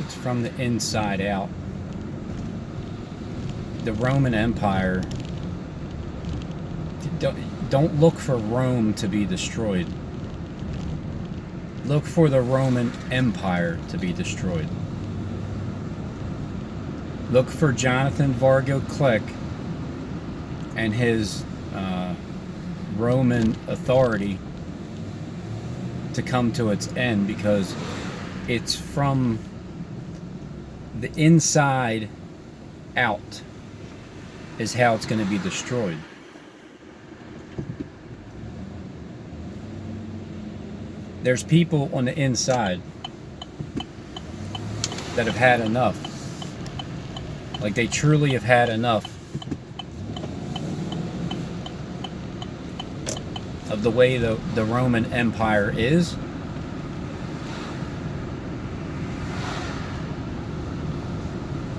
It's from the inside out. The Roman Empire, don't look for Rome to be destroyed. Look for the Roman Empire to be destroyed. Look for Jonathan Vargo Kleck and his Roman authority to come to its end, because it's from the inside out is how it's going to be destroyed. There's people on the inside that have had enough. Like, they truly have had enough of the way the Roman Empire is.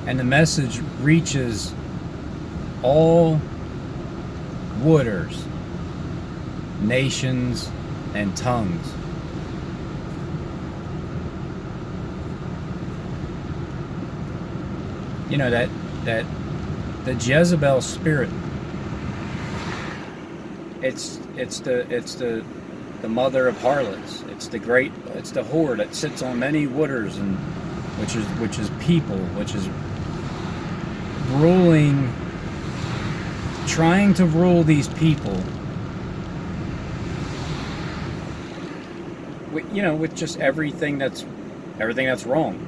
And the message reaches all waters, nations, and tongues. You know, that the Jezebel spirit, it's the mother of harlots. It's the whore that sits on many waters, and which is people, which is ruling, trying to rule these people with just everything that's wrong.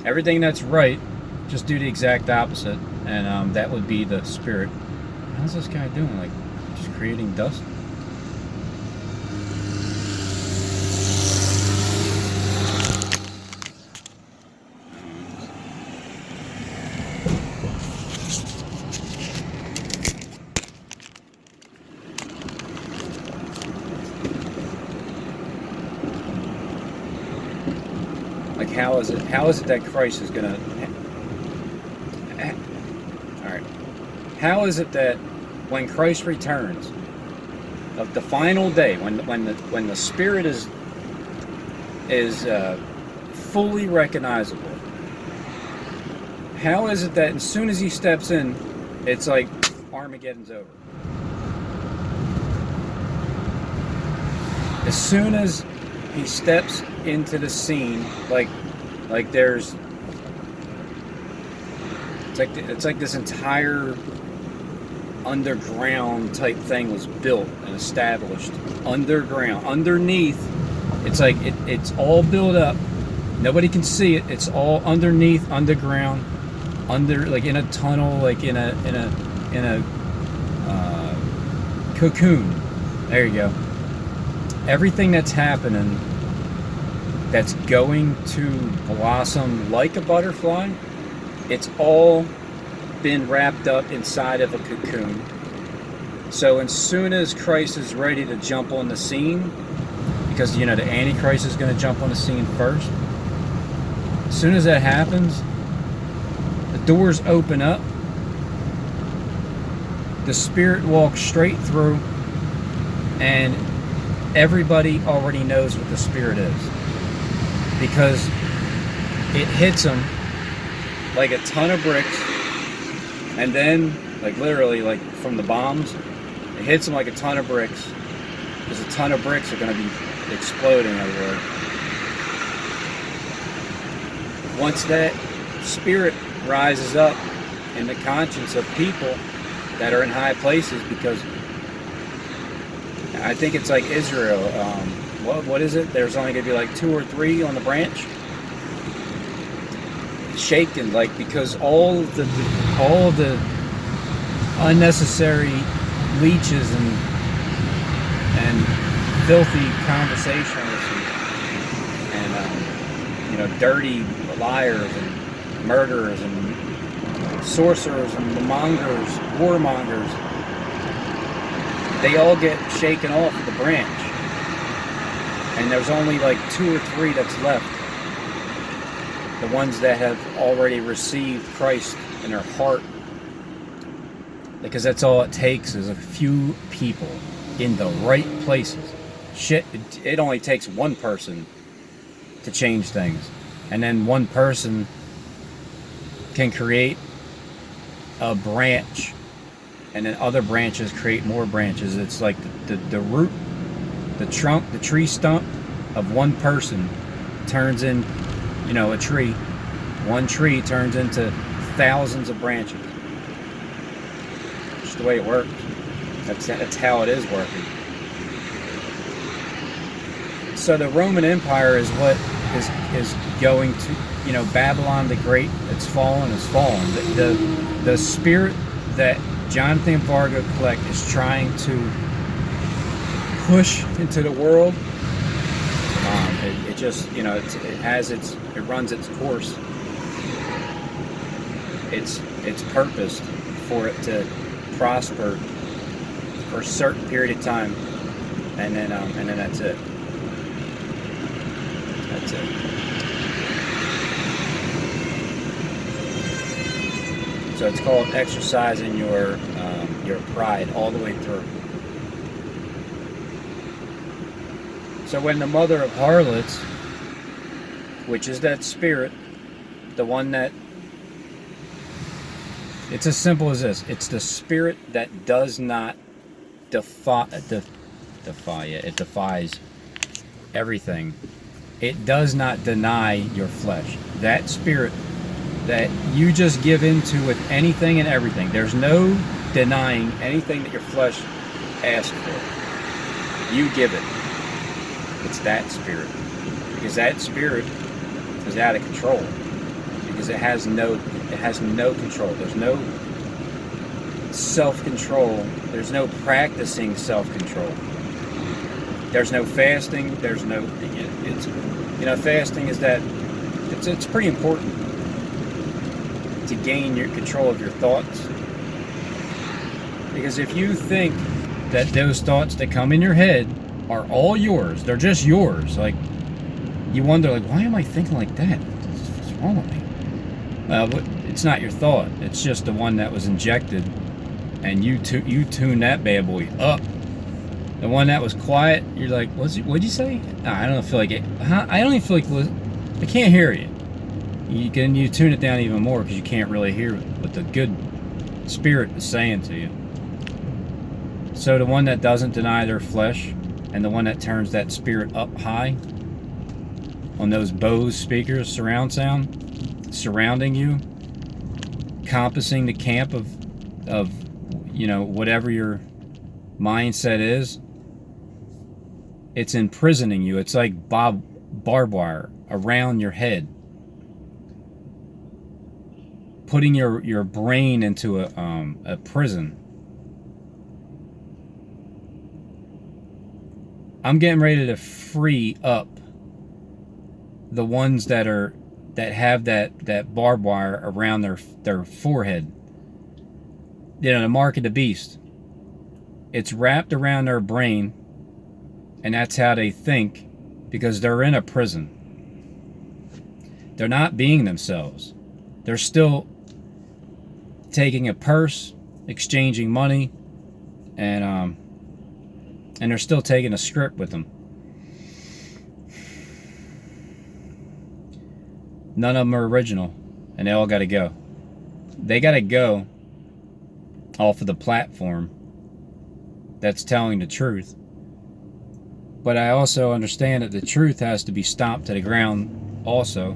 Everything that's right, just do the exact opposite, and that would be the spirit. How's this guy doing? Like, just creating dust? Like, how is it that Christ is gonna? All right. How is it that when Christ returns, of the final day, when the Spirit is fully recognizable, how is it that as soon as he steps in, it's like Armageddon's over? As soon as he steps into the scene, like there's, it's like this entire underground type thing was built and established underground, underneath. It's like it's all built up. Nobody can see it. It's all underneath, underground, like in a tunnel, like in a cocoon. There you go. Everything that's happening, that's going to blossom like a butterfly, it's all been wrapped up inside of a cocoon. So as soon as Christ is ready to jump on the scene, because the Antichrist is going to jump on the scene first, as soon as that happens, the doors open up, the Spirit walks straight through, and everybody already knows what the Spirit is, because it hits them like a ton of bricks, and then, like, literally, like from the bombs, it hits them like a ton of bricks, because a ton of bricks are going to be exploding everywhere. Once that Spirit rises up in the conscience of people that are in high places, because I think it's like Israel. What is it? There's only going to be like 2 or 3 on the branch. Shaken, like, because all of the unnecessary leeches and filthy conversations and dirty liars and murderers and sorcerers and warmongers, they all get shaken off the branch, and there's only like 2 or 3 that's left. The ones that have already received Christ in their heart, because that's all it takes is a few people in the right places. It only takes one person to change things. and then one person can create a branch, and then other branches create more branches. It's like the root, the trunk, the tree stump of one person turns in, you know, a tree. One tree turns into thousands of branches. Just the way it works. That's how it is working. So the Roman Empire is what is going to, you know, Babylon the Great. It's fallen. It's fallen. The spirit that Jonathan Varga Collect is trying to push into the world. It just, you know, it runs its course. It's purposed for it to prosper for a certain period of time, and then that's it. That's it. So it's called exercising your pride all the way through. So when the mother of harlots, which is that spirit, the one that, it's as simple as this. It's the spirit that does not defy you. It defies everything. It does not deny your flesh. That spirit that you just give into with anything and everything. There's no denying anything that your flesh asks for. You give it. It's that spirit. Because that spirit is out of control. Because it has no control. There's no self-control. There's no practicing self-control. There's no fasting. There's no, it's, you know, fasting is that, it's pretty important to gain your control of your thoughts. Because if you think that those thoughts that come in your head are all yours, they're just yours, like, you wonder, like, why am I thinking like that? What's wrong with me? Well, it's not your thought. It's just the one that was injected, and you tune that bad boy up. The one that was quiet, you're like, what'd you say? No, I don't feel like it. I don't even feel like, I can't hear you. You tune it down even more because you can't really hear what the good spirit is saying to you. So the one that doesn't deny their flesh, and the one that turns that spirit up high on those Bose speakers, surround sound, surrounding you, compassing the camp of you know, whatever your mindset is, it's imprisoning you. It's like barbed wire around your head, putting your brain into a prison. I'm getting ready to free up the ones that have that barbed wire around their forehead. You know, the mark of the beast. It's wrapped around their brain, and that's how they think, because they're in a prison. They're not being themselves. They're still taking a purse, exchanging money, and they're still taking a script with them. None of them are original, and they all got to go. They got to go off of the platform that's telling the truth. But I also understand that the truth has to be stomped to the ground also.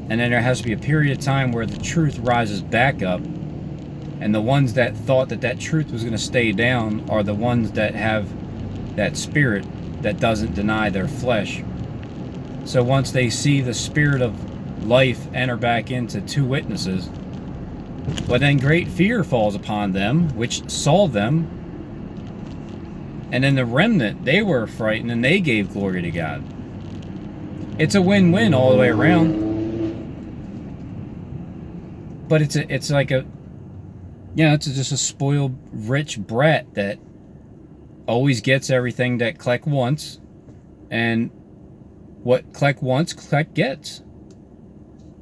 And then there has to be a period of time where the truth rises back up, and the ones that thought that truth was going to stay down are the ones that have that spirit that doesn't deny their flesh. So once they see the spirit of life enter back into two witnesses, well, then great fear falls upon them, which saw them. And then the remnant, they were frightened, and they gave glory to God. It's a win-win all the way around. But it's like a, you know, it's just a spoiled rich brat that always gets everything that Kleck wants, and what Kleck wants, Kleck gets.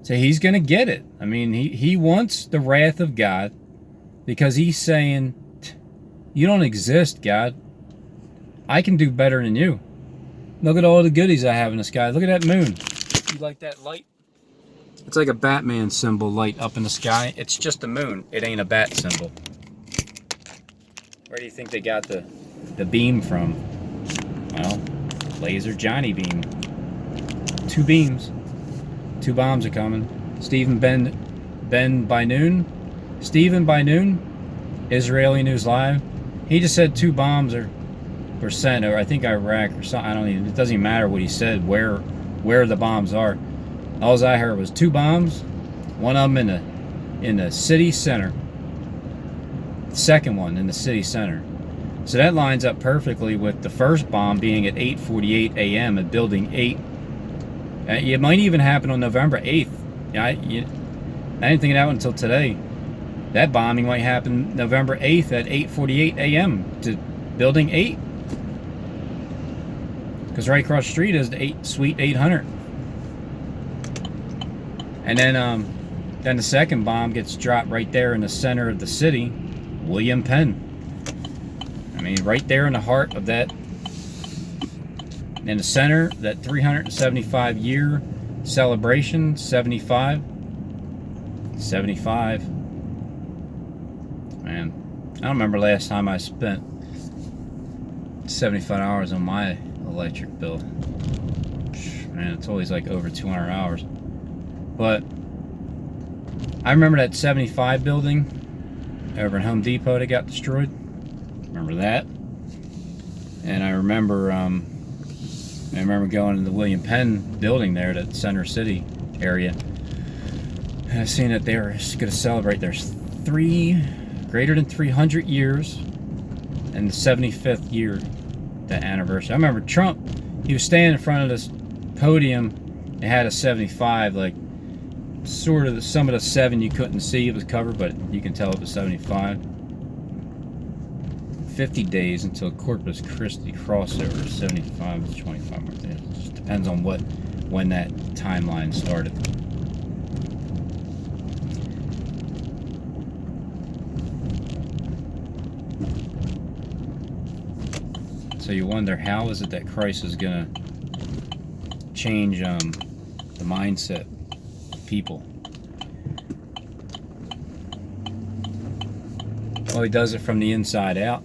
So he's gonna get it. I mean, he wants the wrath of God, because he's saying, you don't exist, God. I can do better than you. Look at all the goodies I have in the sky. Look at that moon. You like that light? It's like a Batman symbol light up in the sky. It's just the moon. It ain't a bat symbol. Where do you think they got the beam from? Well, Laser Johnny beam. 2 beams. 2 bombs are coming. Stephen by noon. Stephen by noon. Israeli News Live. He just said 2 bombs were sent, or I think Iraq or something. I don't even. It doesn't even matter what he said. Where the bombs are. All I heard was 2 bombs. One of them in the city center. The second one in the city center. So that lines up perfectly with the first bomb being at 8:48 a.m. at Building 8. It might even happen on November 8th. I didn't think of that one until today. That bombing might happen November 8th at 8:48 a.m. to Building 8. Because right across the street is the Suite 800. And then the second bomb gets dropped right there in the center of the city, WilliamPenn. I mean, right there in the heart of that, in the center, that 375-year celebration, 75. Man, I don't remember last time I spent 75 hours on my electric bill. Man, it's always like over 200 hours. But I remember that 75 building over in Home Depot that got destroyed. Remember that? And I remember going to the WilliamPenn building there, that Center City area. And I seen that they were going to celebrate their greater than 300 years and the 75th year, the anniversary. I remember Trump, he was standing in front of this podium and had a 75, like sort of some of the 7 you couldn't see, it was covered, but you can tell it was 75. 50 days until Corpus Christi crossover. 75 to 25 more days. It just depends on when that timeline started. So you wonder, how is it that Christ is gonna change the mindset of people? Well, he does it from the inside out.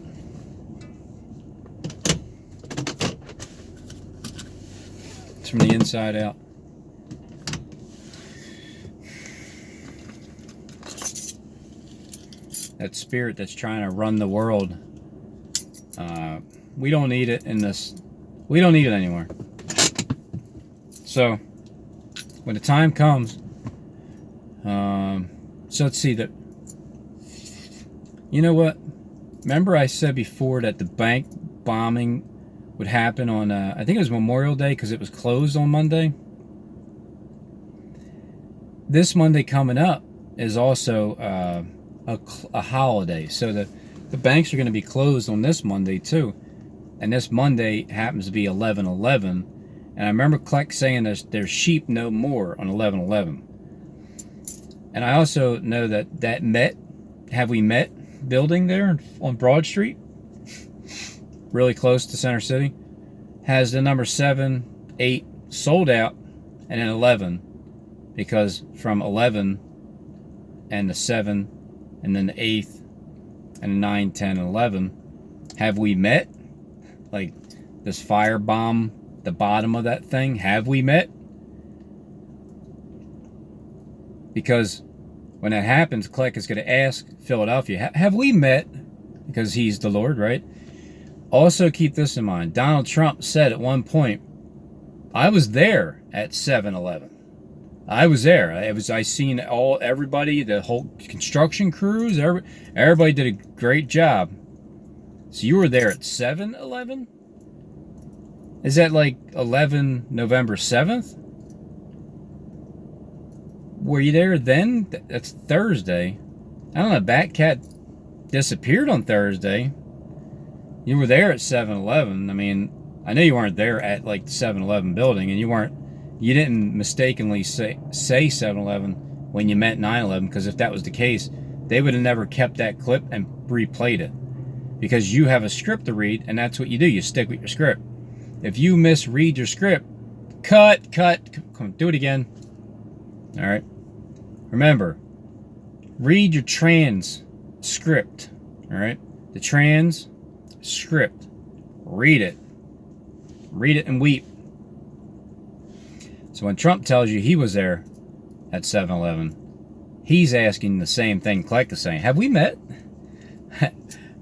It's from the inside out. That spirit that's trying to run the world, we don't need it in this. We don't need it anymore. So when the time comes, so let's see that. You know what? Remember I said before that the bank bombing would happen on, I think it was Memorial Day because it was closed on Monday. This Monday coming up is also a holiday. So the banks are going to be closed on this Monday too. And this Monday happens to be 11/11. And I remember Kleck saying there's sheep no more on 11/11. And I also know that Have We Met building there on Broad Street, really close to Center City, has the number 7, 8 sold out, and then 11, because from 11 and the 7 and then the 8th and the 9, 10, and 11, have we met? Like this firebomb, the bottom of that thing, have we met? Because when that happens, Kleck is going to ask Philadelphia, have we met? Because he's the Lord, right? Also keep this in mind. Donald Trump said at one point, I was there at 7-Eleven. I was there. I seen everybody, the whole construction crews, everybody did a great job. So you were there at 7-Eleven? Is that like 11 November 7th? Were you there then? That's Thursday. I don't know, Batcat disappeared on Thursday. You were there at 7-Eleven. I mean, I know you weren't there at like the 7-Eleven building, and you didn't mistakenly say 7-Eleven when you meant 9/11, because if that was the case, they would have never kept that clip and replayed it. Because you have a script to read, and that's what you do. You stick with your script. If you misread your script, Cut. Come on, do it again. All right. Remember, read your transcript. All right. The transcript. Read it. Read it and weep. So when Trump tells you he was there at 7-Eleven, he's asking the same thing Kleck is saying. Have we met?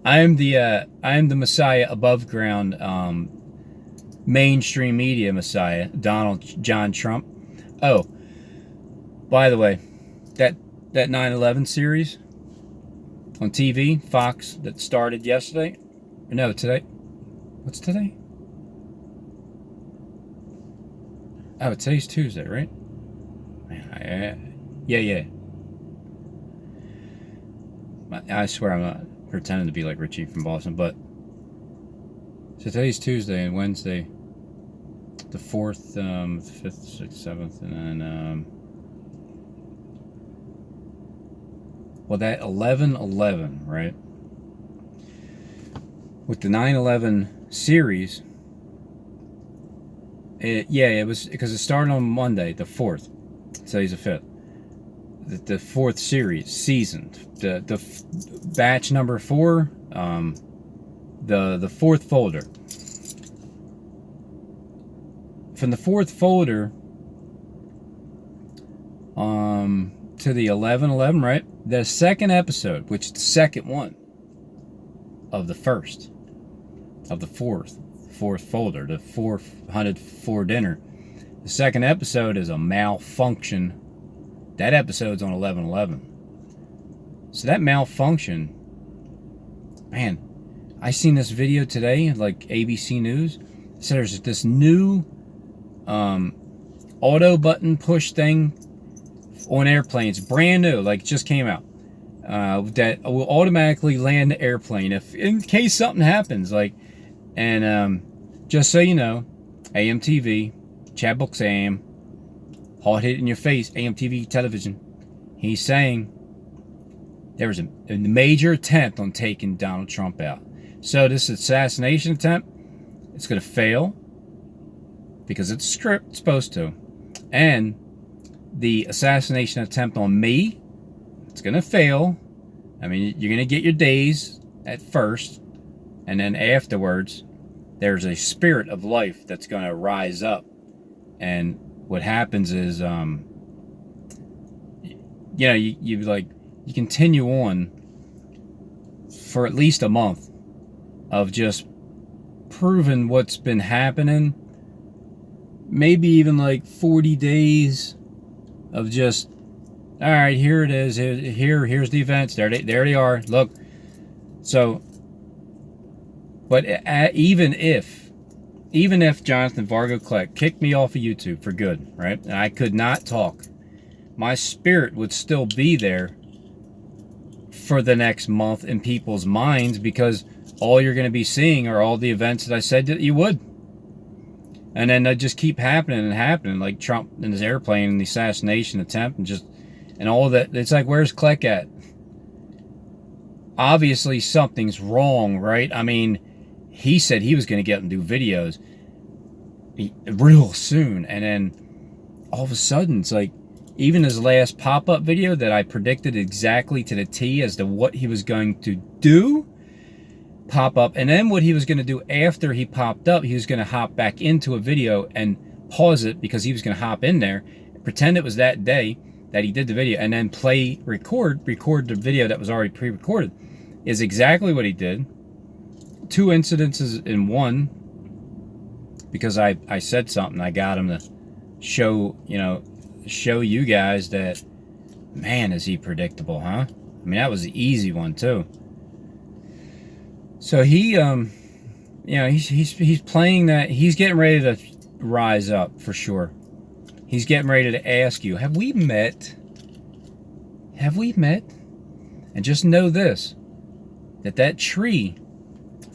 I am the Messiah above ground, mainstream media Messiah, Donald John Trump. Oh, by the way, that 9/11 series on TV, Fox, that started yesterday. No, today. What's today? Oh, today's Tuesday, right? Man, yeah. I swear I'm not pretending to be like Richie from Boston, but so today's Tuesday and Wednesday, the 4th, 5th, 6th, 7th, and then well, that 11/11, right? With the 9/11 series, it was because it started on Monday, the 4th. Today's the 5th. The 4th season, the batch number 4, the 4th folder. From the 4th folder, to the 11/11, right? The second episode, which is the second one of the first of the fourth folder, the 404 dinner. The second episode is a malfunction. That episode's on 11/11. So that malfunction, man, I seen this video today, like ABC News. So there's this new auto button push thing on airplanes, brand new, like just came out, that will automatically land the airplane if in case something happens, like. And just so you know, AMTV, Chapel Sam, hot hit in your face, AMTV television. He's saying there was a major attempt on taking Donald Trump out. So this assassination attempt, it's going to fail because it's a script, it's supposed to. And the assassination attempt on me, it's going to fail. I mean, you're going to get your days at first, and then afterwards, there's a spirit of life that's going to rise up. And what happens is, you continue on for at least a month of just proving what's been happening. Maybe even like 40 days of just, all right, here it is. Here's the events. There they are. Look. So, but even if Jonathan Vargo Kleck kicked me off of YouTube for good, right, and I could not talk, my spirit would still be there for the next month in people's minds, because all you're going to be seeing are all the events that I said that you would. And then they just keep happening and happening, like Trump and his airplane and the assassination attempt and all that. It's like, where's Kleck at? Obviously something's wrong, right? I mean, he said he was going to get and do videos real soon, and then all of a sudden, it's like, even his last pop-up video that I predicted exactly to the T as to what he was going to do, pop up, and then what he was going to do after he popped up, he was going to hop back into a video and pause it, because he was going to hop in there, pretend it was that day that he did the video, and then record the video that was already pre-recorded, is exactly what he did. 2 incidences in one, because I said something, I got him to show you guys that, man, is he predictable, huh? I mean, that was the easy one too. So he, he's playing that. He's getting ready to rise up for sure. He's getting ready to ask you, have we met? Have we met? And just know this, that tree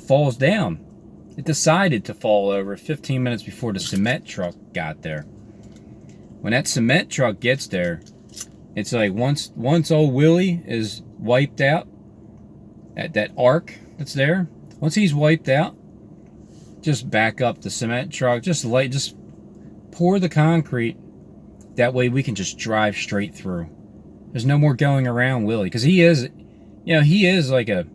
falls down. It decided to fall over 15 minutes before the cement truck got there. When that cement truck gets there, it's like once old Willie is wiped out, at that arc that's there, once he's wiped out, just back up the cement truck, just pour the concrete. That way we can just drive straight through. There's no more going around Willie, because he is, he is like a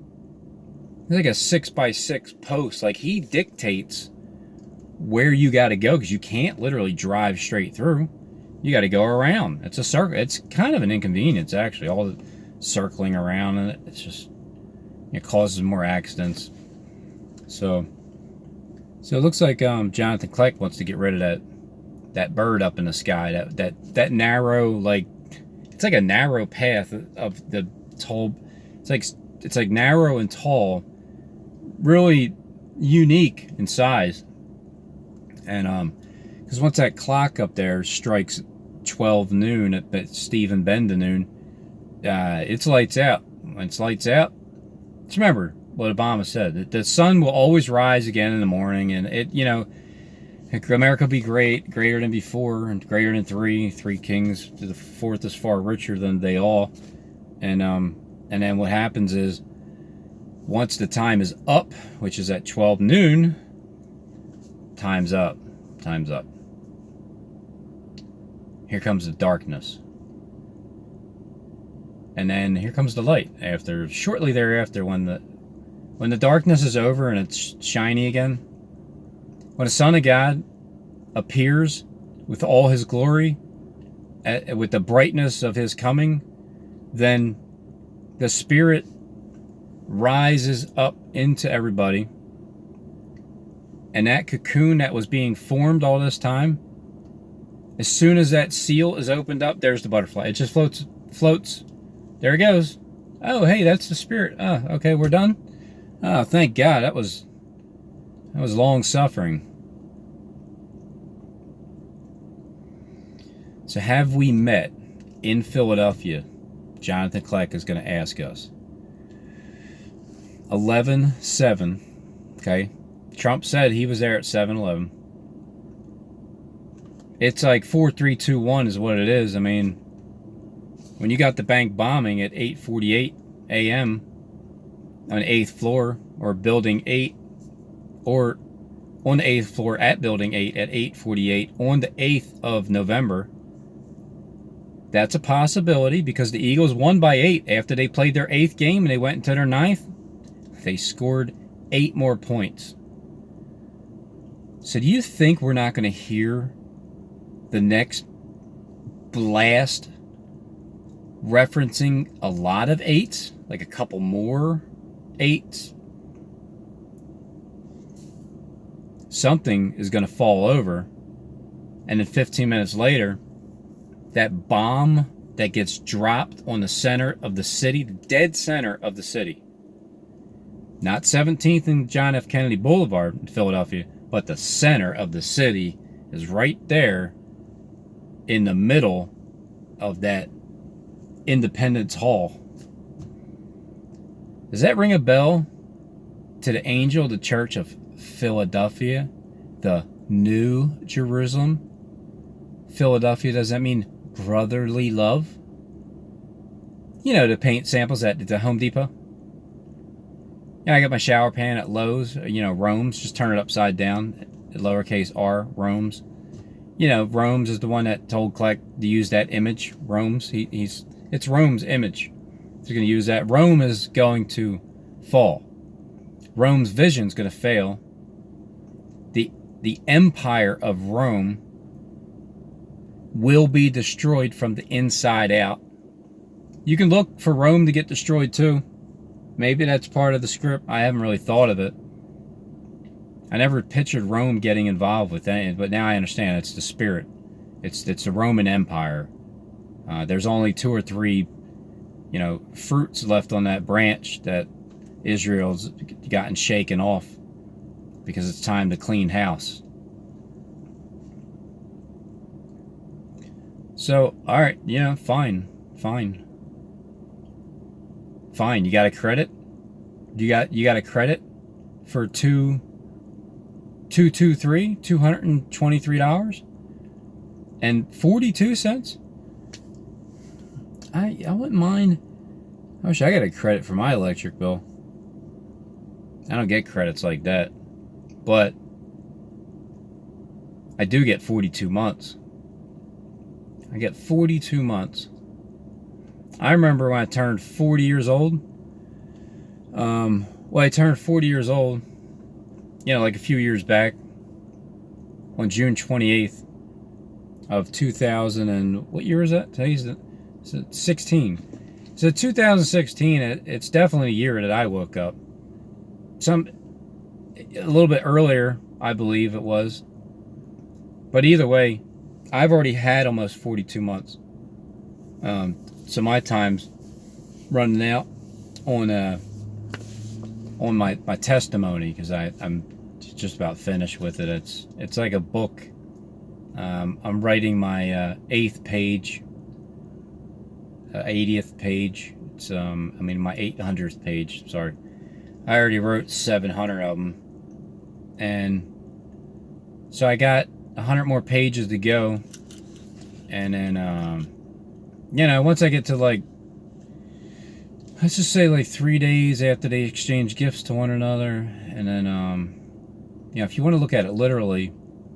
6x6 post. Like, he dictates where you got to go, because you can't literally drive straight through. You got to go around. It's a circle. It's kind of an inconvenience, actually, all the circling around, and it's just, it causes more accidents. So it looks like Jonathan Kleck wants to get rid of that bird up in the sky. That narrow, like, it's like a narrow path of the tall. It's like narrow and tall, really unique in size. And because once that clock up there strikes 12 noon at Stephen Bend to noon, it's lights out. When it's lights out, just remember what Obama said, that the sun will always rise again in the morning, and America will be greater than before, and greater than three kings. The fourth is far richer than they all. And then what happens is, once the time is up, which is at 12 noon, time's up. Here comes the darkness. And then here comes the light shortly thereafter, when the darkness is over and it's shiny again. When the Son of God appears with all his glory, with the brightness of his coming, then the Spirit rises up into everybody. And that cocoon that was being formed all this time, as soon as that seal is opened up, there's the butterfly. It just floats. There it goes. Oh, hey, that's the Spirit. Oh, okay, we're done. Oh, thank God. That was long suffering. So, have we met in Philadelphia? Jonathan Kleck is going to ask us. 11/7. Okay. Trump said he was there at 7/11. It's like 4, 3, 2, 1 is what it is. I mean, when you got the bank bombing at 8:48 a.m. on 8th floor, or Building 8, or on the 8th floor at Building 8 at 8:48 on the 8th of November, that's a possibility, because the Eagles won by 8 after they played their 8th game and they went into their 9th. They scored 8 more points. So do you think we're not going to hear the next blast referencing a lot of 8s, like a couple more 8s? Something is going to fall over, and then 15 minutes later, that bomb that gets dropped on the center of the city, the dead center of the city, not 17th and John F. Kennedy Boulevard in Philadelphia, but the center of the city is right there in the middle of that Independence Hall. Does that ring a bell to the angel of the Church of Philadelphia, the New Jerusalem? Philadelphia, does that mean brotherly love? You know, the paint samples at the Home Depot. Yeah, I got my shower pan at Lowe's, Rome's, just turn it upside down, lowercase r, Rome's. Rome's is the one that told Kleck to use that image, Rome's. It's Rome's image. He's going to use that. Rome is going to fall. Rome's vision is going to fail. The empire of Rome will be destroyed from the inside out. You can look for Rome to get destroyed too. Maybe that's part of the script. I haven't really thought of it. I never pictured Rome getting involved with that, but now I understand. It's the spirit. It's the Roman Empire. There's only 2 or 3, fruits left on that branch that Israel's gotten shaken off, because it's time to clean house. So, all right, fine. You got a credit? You got a credit for $223.42. I wouldn't mind. I wish I got a credit for my electric bill. I don't get credits like that. But I do get 42 months. I get 42 months. I remember when I turned 40 years old. Well, I turned 40 years old, you know, like a few years back, on June 28th of 2000 and what year is that? Today's 16. So 2016, it's definitely a year that I woke up. A little bit earlier, I believe it was. But either way, I've already had almost 42 months. So my time's running out on my testimony, because I'm just about finished with it. It's like a book. I'm writing my 8th page, 80th page. It's I mean my 800th page. Sorry, I already wrote 700 of them, and so I got 100 more pages to go, and then you know, once I get to, like, let's just say like 3 days after they exchange gifts to one another, and then you know, if you want to look at it literally,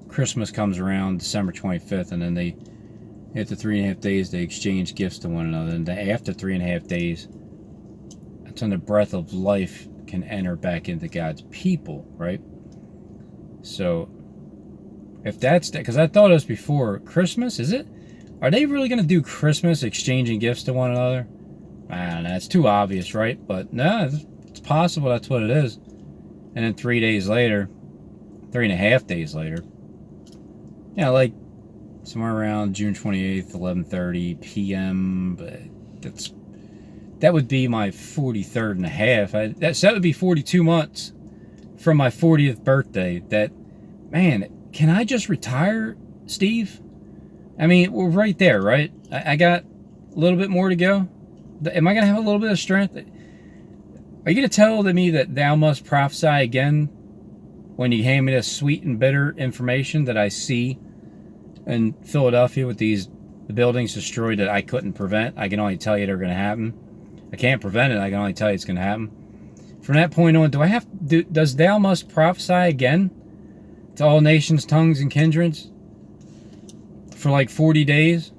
Christmas comes around December 25th, and then after 3.5 days they exchange gifts to one another, and after 3.5 days, that's when the breath of life can enter back into God's people, right? So if that's that, because I thought it was before Christmas, is it? Are they really going to do Christmas exchanging gifts to one another? I don't know, it's too obvious, right? But no, it's possible that's what it is. And then 3 days later, 3.5 days later, yeah, like somewhere around June 28th, 11:30 p.m. But that would be my 43rd and a half. So that would be 42 months from my 40th birthday. That, man, can I just retire, Steve? I mean, we're right there, right? I got a little bit more to go. Am I going to have a little bit of strength? Are you going to tell me that thou must prophesy again when you hand me this sweet and bitter information that I see in Philadelphia with the buildings destroyed that I couldn't prevent? I can only tell you they're going to happen. I can't prevent it. I can only tell you it's going to happen. From that point on, does thou must prophesy again to all nations, tongues, and kindreds for like 40 days?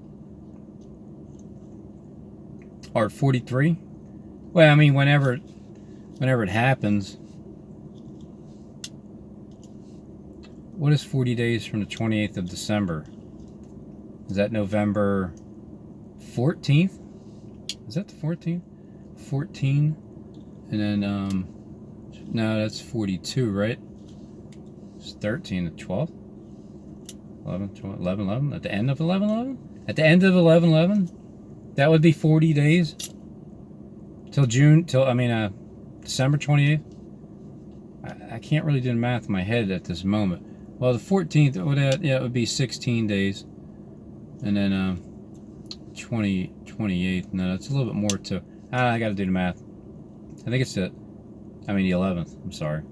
Or 43? Well, I mean, whenever it happens. What is 40 days from the 28th of December? Is that November 14th? Is that the 14th? 14. And then, no, that's 42, right? It's 13, the 12th? 11, 12, 11, 11? At the end of 11, 11? At the end of 11, 11? That would be 40 days till December 28th. I can't really do the math in my head at this moment. Well, the 14th, it would be 16 days. And then 28th. No, that's a little bit more too. I got to do the math. I think it's the 11th. I'm sorry.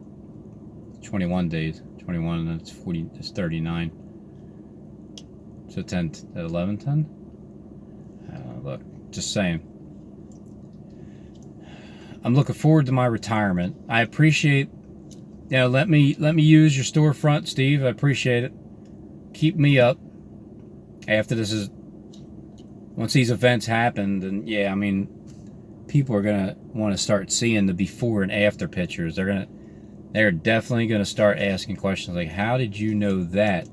21 days. 21, and that's 40. That's 39. So 10, 11, 10. Look, just saying. I'm looking forward to my retirement. I appreciate, let me use your storefront, Steve. I appreciate it. Keep me up. After once these events happen, then yeah, I mean, people are gonna want to start seeing the before and after pictures. They're definitely gonna start asking questions like, "How did you know that?"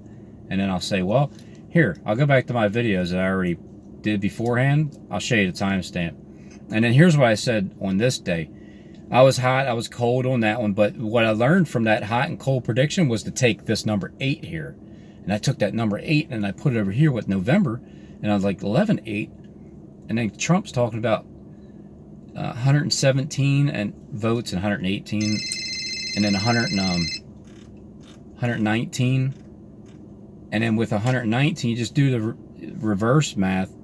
And then I'll say, "Well, here, I'll go back to my videos that I already did beforehand. I'll show you the timestamp." And then here's what I said on this day. I was hot, I was cold on that one, but what I learned from that hot and cold prediction was to take this number 8 here. And I took that number 8 and I put it over here with November, and I was like 11-8. And then Trump's talking about 117 and votes and 118, and then 119. And then with 119, you just do the reverse math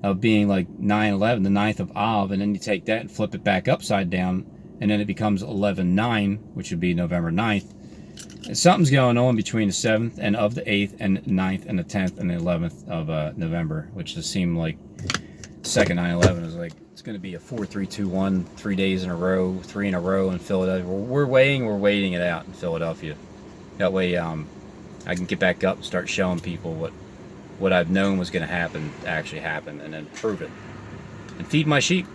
of being like 9/11, the 9th of Av, and then you take that and flip it back upside down, and then it becomes 11/9, which would be November 9th. And something's going on between the 7th and of the 8th and 9th and the 10th and the 11th of November, which just seemed like second 9/11 is like, it's going to be a 4-3-2-1, 3 days in a row, 3 in a row in Philadelphia. We're waiting it out in Philadelphia. That way, I can get back up and start showing people what I've known was going to happen actually happened, and then prove it and feed my sheep.